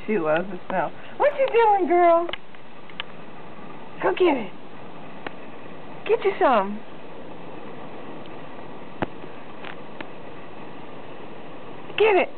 She loves the snow. What you doing, girl? Go get it. Get you some. Get it.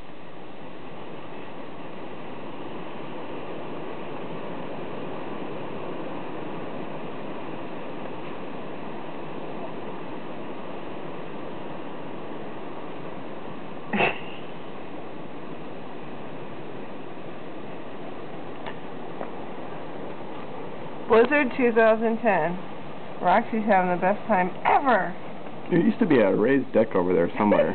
Blizzard 2010. Roxy's having the best time ever. There used to be a raised deck over there somewhere.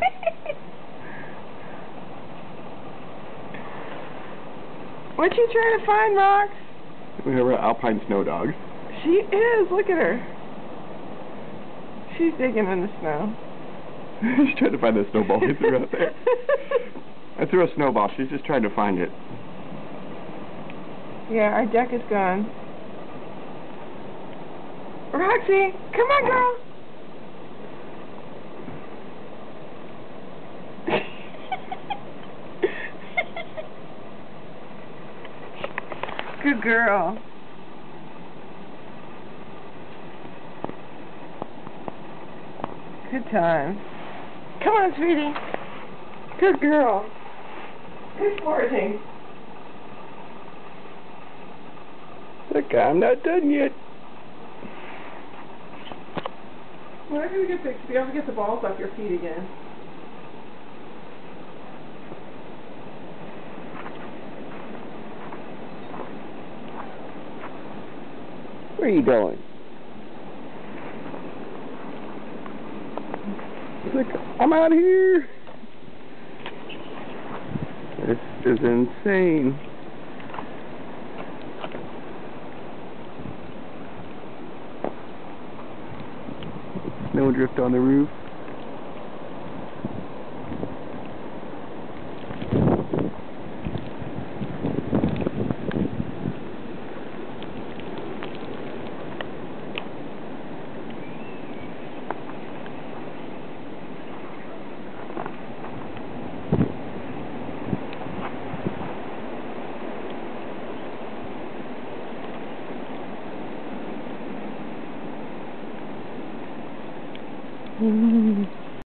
What you trying to find, Rox? We have our alpine snow dogs. She is. Look at her. She's digging in the snow. She's trying to find the snowball he threw out there. I threw a snowball. She's just trying to find it. Yeah, our deck is gone. Roxy, come on, girl. Good girl. Good time. Come on, sweetie. Good girl. Good foraging. Look, I'm not done yet. Whenever you get be able to get the balls off your feet again. Where are you going? Look, I'm out here. This is insane. Snowdrift on the roof.